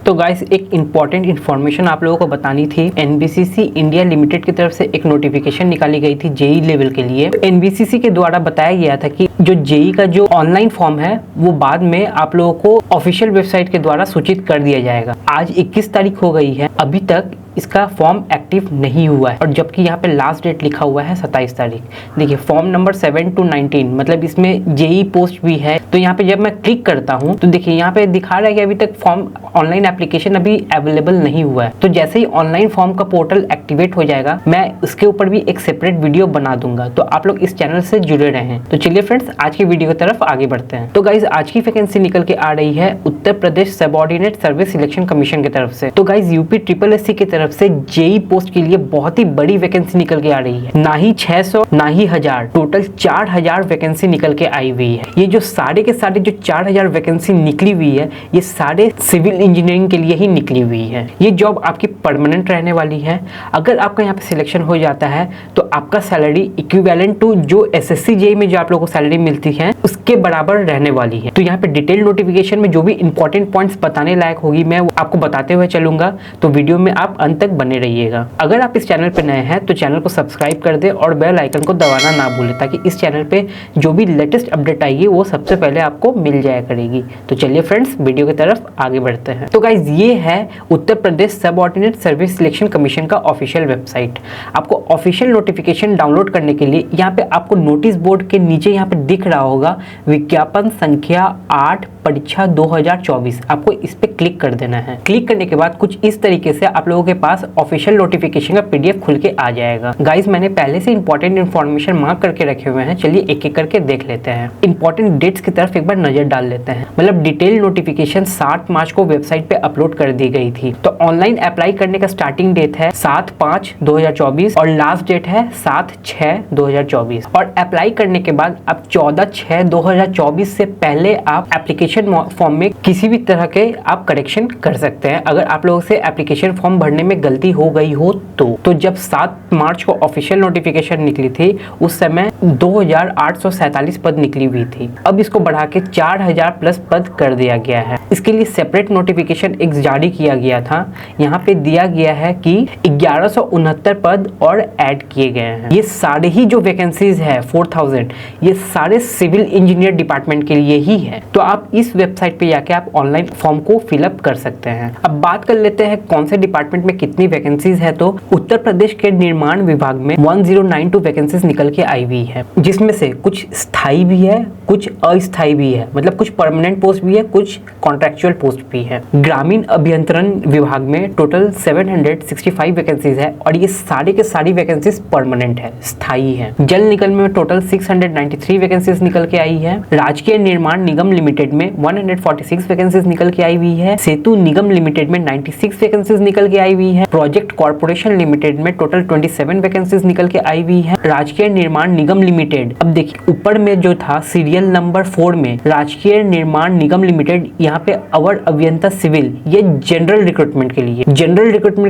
तो गाइस एक important information आप लोगों को बतानी थी। एनबीसीसी इंडिया लिमिटेड की तरफ से एक नोटिफिकेशन निकाली गई थी जेई लेवल के लिए। एनबीसीसी के द्वारा बताया गया था कि जो जेई का जो ऑनलाइन फॉर्म है वो बाद में आप लोगों को ऑफिशियल वेबसाइट के द्वारा सूचित कर दिया जाएगा। आज 21 तारीख हो गई है, अभी तक इसका फॉर्म एक्टिव नहीं हुआ है और जबकि यहाँ पे लास्ट डेट लिखा हुआ है 27 तारीख। देखिए फॉर्म नंबर 7 to 19 मतलब इसमें जेई पोस्ट भी है। तो यहाँ पे जब मैं क्लिक करता हूँ तो देखिए यहाँ पे दिखा रहा है कि अभी तक फॉर्म ऑनलाइन एप्लीकेशन अभी अवेलेबल नहीं हुआ है। तो जैसे ही ऑनलाइन फॉर्म का पोर्टल एक्टिवेट हो जाएगा मैं उसके ऊपर भी एक सेपरेट वीडियो बना दूंगा, तो आप लोग इस चैनल से जुड़े रहें। तो चलिए फ्रेंड्स आज की वीडियो की तरफ आगे बढ़ते हैं। तो गाइज आज की वैकेंसी निकल के आ रही है Uttar Pradesh subordinate service selection commission की तरफ से। तो गाइज यूपी SSC की तरफ से जेई पोस्ट के लिए बहुत ही बड़ी वैकेंसी निकल के आ रही है। ना ही 600 ना ही 1000, टोटल 4000 वैकेंसी निकल के आई हुई है। ये जो सारे के सारे जो 4000 वैकेंसी निकली हुई है ये सारे सिविल इंजीनियरिंग के लिए ही निकली हुई है। ये जॉब आपकी परमानेंट रहने वाली है। अगर आपका यहाँ पे सिलेक्शन हो जाता है तो आपका सैलरी इक्विवेलेंट टू जो SSC जेई में जो आप लोगों को सैलरी मिलती है उसके बराबर रहने वाली है। तो यहाँ पे डिटेल नोटिफिकेशन में जो भी इंपॉर्टेंट पॉइंट्स बताने लायक होगी मैं आपको बताते हुए चलूंगा, तो वीडियो में आप अंत तक बने रहिएगा। अगर आप इस चैनल पे नए हैं तो चैनल को सब्सक्राइब कर दे और बेल आइकन को दबाना ना भूलें ताकि इस चैनल पे जो भी लेटेस्ट अपडेट आएगी वो सबसे पहले आपको मिल जाया करेगी। तो चलिए फ्रेंड्स वीडियो की तरफ आगे बढ़ते हैं। तो गाइज ये है Uttar Pradesh subordinate service selection commission का ऑफिशियल वेबसाइट। आपको ऑफिशियल नोटिफिकेशन डाउनलोड करने के लिए यहाँ पे आपको नोटिस बोर्ड के नीचे यहाँ पे दिख रहा होगा विज्ञापन संख्या 8 परीक्षा 2024। आपको इस पे क्लिक कर देना है। क्लिक करने के बाद कुछ इस तरीके से आप लोगों के पास ऑफिशियल नोटिफिकेशन का PDF खुल के आ जाएगा। गाइस मैंने पहले से इंपॉर्टेंट इन्फॉर्मेशन मार्क करके रखे हुए हैं, चलिए एक एक करके देख लेते हैं। इंपॉर्टेंट डेट्स की तरफ एक बार नजर डाल लेते हैं। मतलब डिटेल नोटिफिकेशन 7 मार्च को वेबसाइट पे अपलोड कर दी गई थी। तो ऑनलाइन अप्लाई करने का स्टार्टिंग डेट है 7/5/2024 और लास्ट डेट है 7/6/2024। और अप्लाई करने के बाद अब 14/6/2024 से पहले आप एप्लीकेशन फॉर्म में किसी भी तरह के आप करेक्शन कर सकते हैं अगर आप लोगों से एप्लीकेशन फॉर्म भरने में गलती हो गई हो तो जब 7 मार्च को ऑफिशियल नोटिफिकेशन निकली थी उस समय 2847 पद निकली हुई थी। अब इसको बढ़ा के 4000 प्लस पद कर दिया गया है। इसके लिए सेपरेट नोटिफिकेशन एक जारी किया गया था। यहाँ पे दिया गया है कि 1169 पद और ऐड किए गए हैं। ये सारे ही जो वैकेंसीज है 4000 ये सारे सिविल इंजीनियर डिपार्टमेंट के लिए ही है। तो आप इस वेबसाइट पे जाके आप ऑनलाइन फॉर्म को फिलअप कर सकते हैं। अब बात कर लेते हैं कौन से डिपार्टमेंट में कितनी वैकेंसीज है। तो उत्तर प्रदेश के निर्माण विभाग में 1092 वैकेंसीज निकल के आई हुई है, जिसमें से कुछ स्थायी भी है कुछ अस्थायी भी है। मतलब कुछ परमानेंट पोस्ट भी है कुछ कॉन्ट्रैक्चुअल पोस्ट भी है। ग्रामीण अभियंत्रण विभाग में टोटल 765 वैकेंसीज है और ये सारे के सारी वैकेंसीज परमानेंट है, स्थायी है। जल निगम में टोटल 693 वैकेंसीज निकल के आई है। राजकीय निर्माण निगम लिमिटेड में 146 वैकेंसीज निकल के आई हुई है। सेतु निगम लिमिटेड में 96 वैकेंसीज निकल के आई हुई है। प्रोजेक्ट कॉर्पोरेशन लिमिटेड में टोटल 27 वैकेंसीज निकल के आई हुई है। राजकीय निर्माण निगम लिमिटेड, अब देखिए ऊपर में जो था सीरियल नंबर 4 में राजकीय निर्माण निगम लिमिटेड, यहाँ पे अवर अभियंता सिविल, ये जनरल रिक्रूटमेंट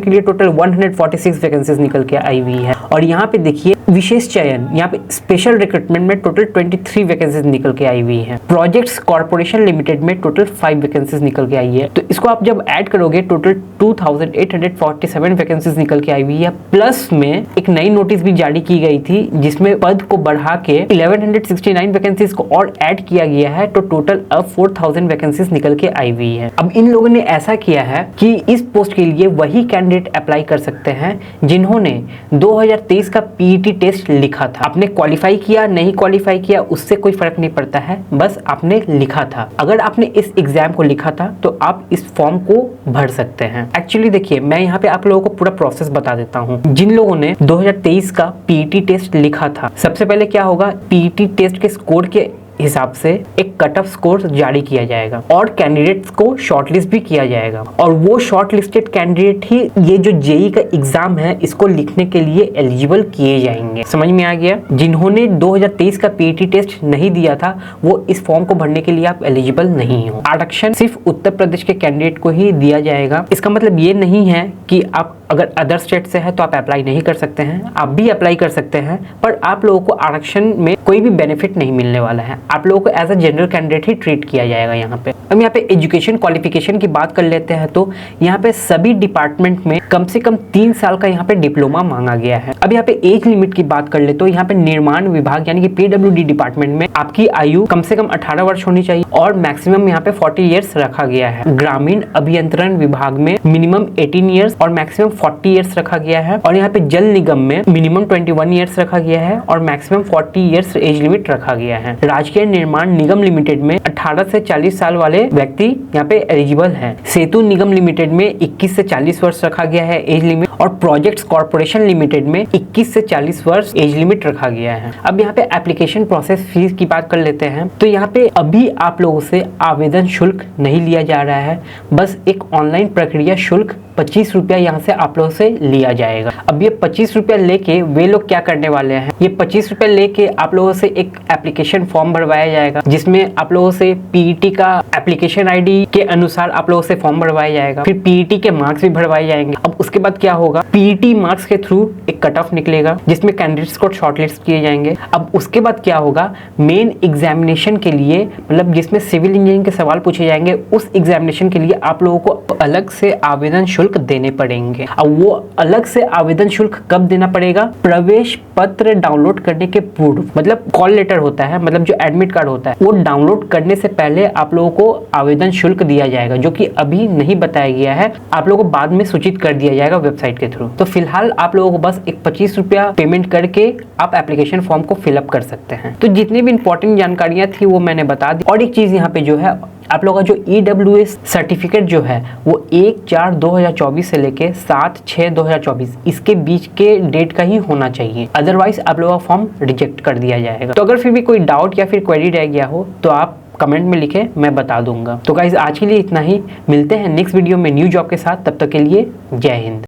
के लिए टोटल 146 वैकेंसीज निकल के आई हुई है। और यहाँ पे देखिए विशेष चयन, यहाँ पे स्पेशल रिक्रूटमेंट में टोटल 23 वैकेंसीज निकल के आई हुई है। प्रोजेक्ट्स कॉर्पोरेशन लिमिटेड में टोटल 5 वैकेंसीज निकल के आई है। तो इसको आप जब ऐड करोगे टोटल 2847 वैकेंसीज निकल के आई हुई है। प्लस में एक नई नोटिस भी जारी की गई थी जिसमें पद को बढ़ा के 1169 वैकेंसीज को और ऐड किया गया है। तो टोटल अब 4000 वैकेंसीज निकल के आई हुई है। अब इन लोगों ने ऐसा किया है कि इस पोस्ट के लिए वही कैंडिडेट अप्लाई कर सकते हैं जिन्होंने 2023 का PET टेस्ट लिखा था। आपने क्वालिफाई किया नहीं क्वालिफाई किया उससे कोई फर्क नहीं पड़ता है, बस आपने लिखा था। अगर आपने इस एग्जाम को लिखा था तो आप इस फॉर्म को भर सकते हैं। एक्चुअली देखिए मैं यहाँ पे आप लोगों को पूरा प्रोसेस बता देता हूँ। जिन लोगों ने 2023 का PET टेस्ट लिखा था, सबसे पहले क्या होगा, PET टेस्ट के स्कोर के हिसाब से एक कट ऑफ स्कोर जारी किया जाएगा और कैंडिडेट्स को शॉर्टलिस्ट भी किया जाएगा। और वो शॉर्टलिस्टेड कैंडिडेट ही ये जो जेई का एग्जाम है इसको लिखने के लिए एलिजिबल किए जाएंगे। समझ में आ गया? जिन्होंने 2023 का PET टेस्ट नहीं दिया था वो इस फॉर्म को भरने के लिए आप एलिजिबल नहीं हो। आरक्षण सिर्फ उत्तर प्रदेश के कैंडिडेट को ही दिया जाएगा। इसका मतलब ये नहीं है कि आप अगर अदर स्टेट से है तो आप अप्लाई नहीं कर सकते हैं, आप भी अप्लाई कर सकते हैं, पर आप लोगों को आरक्षण में कोई भी बेनिफिट नहीं मिलने वाला है। आप लोगों को एज अ जनरल कैंडिडेट ही ट्रीट किया जाएगा यहाँ पे। हम यहाँ पे एजुकेशन क्वालिफिकेशन की बात कर लेते हैं तो यहाँ पे सभी डिपार्टमेंट में कम से कम 3 साल का यहाँ पे डिप्लोमा मांगा गया है। अब यहाँ पे एज लिमिट की बात कर ले तो यहाँ पे निर्माण विभाग यानी कि PWD डिपार्टमेंट में आपकी आयु कम से कम 18 वर्ष होनी चाहिए और मैक्सिमम यहाँ पे 40 ईयर्स रखा गया है। ग्रामीण अभियंत्रण विभाग में मिनिमम 18 ईयर्स और मैक्सिमम 40 ईयर्स रखा गया है और यहाँ पे जल निगम में मिनिमम 21 ईयर्स रखा गया है और मैक्सिमम 40 ईयर्स एज लिमिट रखा गया है। राजकीय निर्माण निगम लिमिटेड में 18 से 40 साल वाले व्यक्ति यहाँ पे एलिजिबल हैं। सेतु निगम लिमिटेड में 21 से 40 वर्ष रखा गया है एज लिमिट और प्रोजेक्ट्स कॉर्पोरेशन लिमिटेड में 21 से 40 वर्ष एज लिमिट रखा गया है। अब यहाँ पे एप्लीकेशन प्रोसेस फीस की बात कर लेते हैं तो यहाँ पे अभी आप लोगों से आवेदन शुल्क नहीं लिया जा रहा है, बस एक ऑनलाइन प्रक्रिया शुल्क 25 रुपया यहाँ से आप लोगों से लिया जाएगा। अब ये 25 रुपया लेके वे लोग क्या करने वाले हैं, ये 25 रुपया लेके आप लोगों से एक एप्लीकेशन फॉर्म भरवाया जाएगा जिसमें आप लोगों से पीईटी का एप्लीकेशन आईडी के अनुसार आप लोगों से फॉर्म भरवाया जाएगा, फिर पीईटी के मार्क्स भी भरवाए जाएंगे। अब उसके बाद क्या होगा, पीईटी मार्क्स के थ्रू एक कट ऑफ निकलेगा जिसमें कैंडिडेट्स को शॉर्टलिस्ट किए जाएंगे। अब उसके बाद क्या होगा, मेन एग्जामिनेशन के लिए मतलब जिसमें सिविल इंजीनियरिंग के सवाल पूछे जाएंगे उस एग्जामिनेशन के लिए आप लोगों को अलग से आवेदन शुल्क देने पड़ेंगे। अब वो अलग से आवेदन शुल्क कब देना पड़ेगा, प्रवेश पत्र डाउनलोड करने के पूर्व, मतलब कॉल लेटर होता है, मतलब जो एडमिट कार्ड होता है वो डाउनलोड करने से पहले आप लोगों को आवेदन शुल्क दिया जाएगा, जो कि अभी नहीं बताया गया है, आप लोगों को बाद में सूचित कर दिया जाएगा वेबसाइट के थ्रू। तो फिलहाल आप लोगों को बस एक 25 रुपया पेमेंट करके आप एप्लीकेशन फॉर्म को फिलअप कर सकते हैं। तो जितनी भी इंपॉर्टेंट जानकारियां थी वो मैंने बता दी। और एक चीज यहाँ पे जो है, आप लोगों का जो EWS सर्टिफिकेट जो है वो 1/4/2024 से लेके 7/6/2024 इसके बीच के डेट का ही होना चाहिए, अदरवाइज आप लोगों का फॉर्म रिजेक्ट कर दिया जाएगा। तो अगर फिर भी कोई डाउट या फिर क्वेरी रह गया हो तो आप कमेंट में लिखे, मैं बता दूंगा। तो गाइज आज के लिए इतना ही, मिलते हैं नेक्स्ट वीडियो में न्यू जॉब के साथ, तब तक के लिए जय हिंद।